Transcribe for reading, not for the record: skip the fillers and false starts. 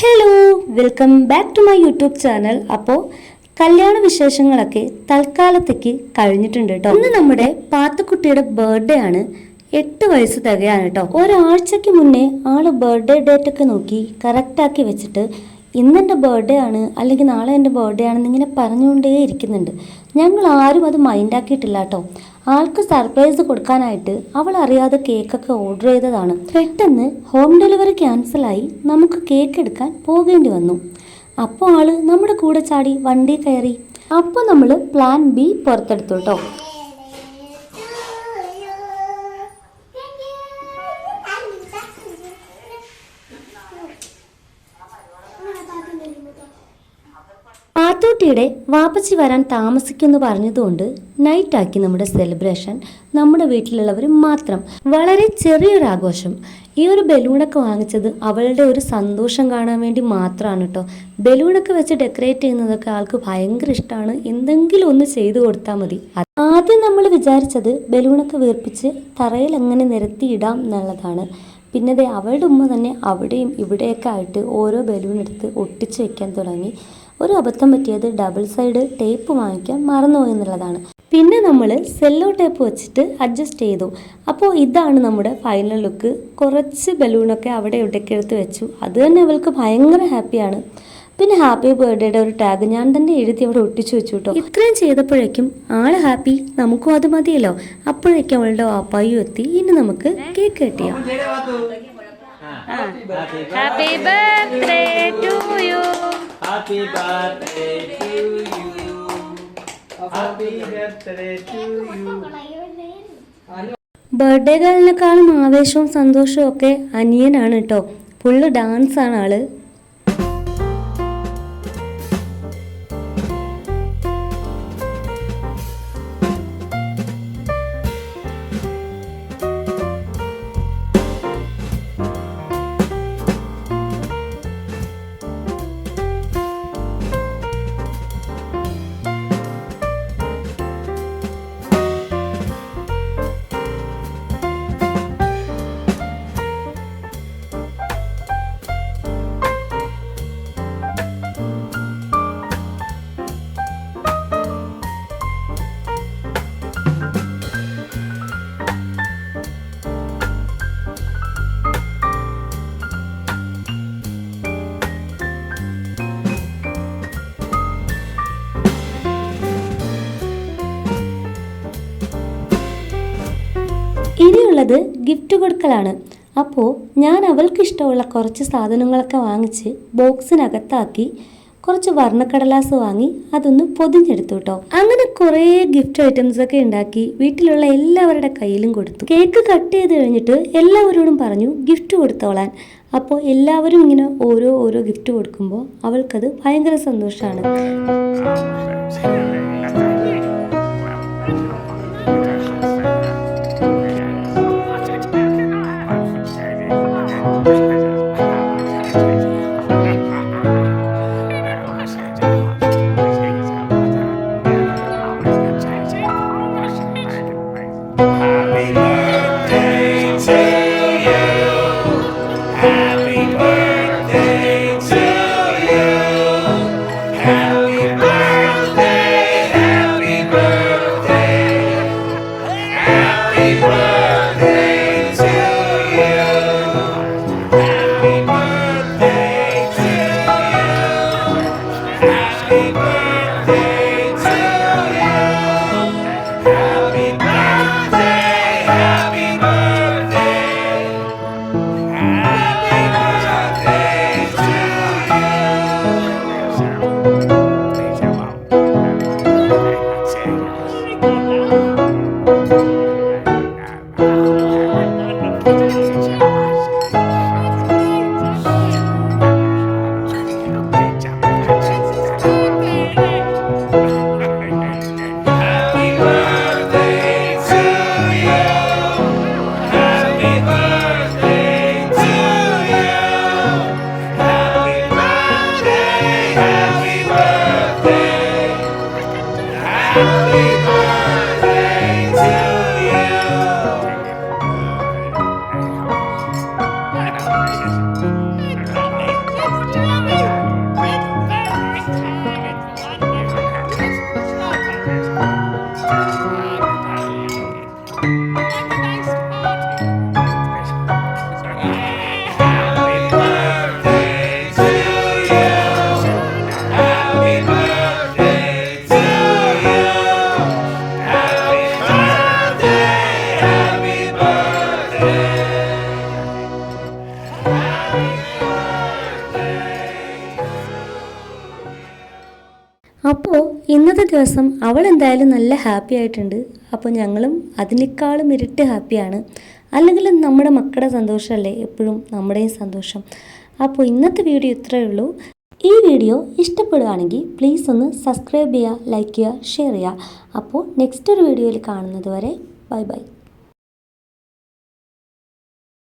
Hello, welcome back to my YouTube channel. അപ്പോൾ കല്യാണ വിശേഷങ്ങളൊക്കെ തൽക്കാലത്തേക്ക് കഴിഞ്ഞിട്ടുണ്ട് കേട്ടോ. ഇന്ന് നമ്മുടെ പാത്തുക്കുട്ടിയുടെ ബർത്ത്ഡേ ആണ്. 8 വയസ്സ് തികയാണ് കേട്ടോ. ഒരാഴ്ചക്ക് മുന്നേ ആള് ബർത്ത്ഡേ ഡേറ്റ് ഒക്കെ നോക്കി കറക്റ്റാക്കി വെച്ചിട്ട് ഇന്നെൻ്റെ ബർത്ത്ഡേ ആണ് അല്ലെങ്കിൽ നാളെ എൻ്റെ ബർത്ത്ഡേ ആണെന്ന് ഇങ്ങനെ പറഞ്ഞുകൊണ്ടേ ഇരിക്കുന്നുണ്ട്. ഞങ്ങൾ ആരും അത് മൈൻഡാക്കിയിട്ടില്ല കേട്ടോ. ആൾക്ക് സർപ്രൈസ് കൊടുക്കാനായിട്ട് അവൾ അറിയാതെ കേക്കൊക്കെ ഓർഡർ ചെയ്തതാണ്. പെട്ടെന്ന് ഹോം ഡെലിവറി ക്യാൻസലായി നമുക്ക് കേക്ക് എടുക്കാൻ പോകേണ്ടി വന്നു. അപ്പോൾ ആള് നമ്മുടെ കൂടെ ചാടി വണ്ടി കയറി. അപ്പോൾ നമ്മൾ പ്ലാൻ ബി പുറത്തെടുത്തു കേട്ടോ. പാത്തൂട്ടിയുടെ വാപ്പച്ചി വരാൻ താമസിക്കുമെന്ന് പറഞ്ഞതുകൊണ്ട് നൈറ്റാക്കി നമ്മുടെ സെലിബ്രേഷൻ. നമ്മുടെ വീട്ടിലുള്ളവർ മാത്രം. വളരെ ചെറിയൊരാഘോഷം. ഈ ഒരു ബലൂണൊക്കെ വാങ്ങിച്ചത് അവളുടെ ഒരു സന്തോഷം കാണാൻ വേണ്ടി മാത്രമാണ് കേട്ടോ. ബലൂണൊക്കെ വെച്ച് ഡെക്കറേറ്റ് ചെയ്യുന്നതൊക്കെ ആൾക്ക് ഭയങ്കര ഇഷ്ടമാണ്. എന്തെങ്കിലും ഒന്ന് ചെയ്തു കൊടുത്താൽ മതി. ആദ്യം നമ്മൾ വിചാരിച്ചത് ബലൂണൊക്കെ വീർപ്പിച്ച് തറയിൽ അങ്ങനെ നിരത്തിയിടാം എന്നുള്ളതാണ്. പിന്നെ അവളുടെ ഉമ്മ തന്നെ അവിടെയും ഇവിടെയൊക്കെ ആയിട്ട് ഓരോ ബലൂൺ എടുത്ത് ഒട്ടിച്ച് വെക്കാൻ തുടങ്ങി. ഒരു അബദ്ധം പറ്റിയത് ഡബിൾ സൈഡ് ടേപ്പ് വാങ്ങിക്കാൻ മറന്നുപോയി എന്നുള്ളതാണ്. പിന്നെ നമ്മൾ സെല്ലോ ടേപ്പ് വെച്ചിട്ട് അഡ്ജസ്റ്റ് ചെയ്തു. അപ്പോൾ ഇതാണ് നമ്മുടെ ഫൈനൽ ലുക്ക്. കുറച്ച് ബലൂണൊക്കെ അവിടെ ഇവിടേക്ക് എടുത്ത് വെച്ചു. അത് തന്നെ അവൾക്ക് ഭയങ്കര ഹാപ്പിയാണ്. പിന്നെ ഹാപ്പി ബർത്ത്ഡേയുടെ ഒരു ടാഗ് ഞാൻ തന്നെ എഴുതി അവിടെ ഒട്ടിച്ചു വെച്ചു കേട്ടോ. ഇത്രയും ചെയ്തപ്പോഴേക്കും ആള് ഹാപ്പി, നമുക്കും അത് മതിയല്ലോ. അപ്പോഴേക്കും അവളുടെ വാപ്പായും എത്തി. ഇനി നമുക്ക് കേക്ക് കട്ട് ചെയ്യാം. Happy birthday to you. Happy birthday to you. Happy birthday to you. Birthday ഗേളിനെക്കാളും ആവേശവും സന്തോഷവും ഒക്കെ അനിയനാണ് കേട്ടോ. ഫുള്ള് ഡാൻസ് ആണ് ആള്. ഇനിയുള്ളത് ഗിഫ്റ്റ് കൊടുക്കലാണ്. അപ്പോൾ ഞാൻ അവൾക്ക് ഇഷ്ടമുള്ള കുറച്ച് സാധനങ്ങളൊക്കെ വാങ്ങിച്ച് ബോക്സിനകത്താക്കി കുറച്ച് വർണ്ണക്കടലാസ് വാങ്ങി അതൊന്ന് പൊതിഞ്ഞെടുത്തു കേട്ടോ. അങ്ങനെ കുറേ ഗിഫ്റ്റ് ഐറ്റംസ് ഒക്കെ ഉണ്ടാക്കി വീട്ടിലുള്ള എല്ലാവരുടെ കയ്യിലും കൊടുത്തു. കേക്ക് കട്ട് ചെയ്ത് കഴിഞ്ഞിട്ട് എല്ലാവരോടും പറഞ്ഞു ഗിഫ്റ്റ് കൊടുത്തോളാൻ. അപ്പോൾ എല്ലാവരും ഇങ്ങനെ ഓരോ ഗിഫ്റ്റ് കൊടുക്കുമ്പോൾ അവൾക്കത് ഭയങ്കര സന്തോഷമാണ്. ഇന്നത്തെ ദിവസം അവൾ എന്തായാലും നല്ല ഹാപ്പി ആയിട്ടുണ്ട്. അപ്പോൾ ഞങ്ങളും അതിനേക്കാളും ഇരട്ടി ഹാപ്പിയാണ്. അല്ലെങ്കിൽ നമ്മുടെ മക്കളുടെ സന്തോഷമല്ലേ എപ്പോഴും നമ്മുടെയും സന്തോഷം. അപ്പോൾ ഇന്നത്തെ വീഡിയോ ഇത്രയേ ഉള്ളൂ. ഈ വീഡിയോ ഇഷ്ടപ്പെടുകയാണെങ്കിൽ പ്ലീസ് ഒന്ന് സബ്സ്ക്രൈബ് ചെയ്യുക, ലൈക്ക് ചെയ്യുക, ഷെയർ ചെയ്യുക. അപ്പോൾ നെക്സ്റ്റ് ഒരു വീഡിയോയിൽ കാണുന്നത് വരെ ബൈ ബൈ.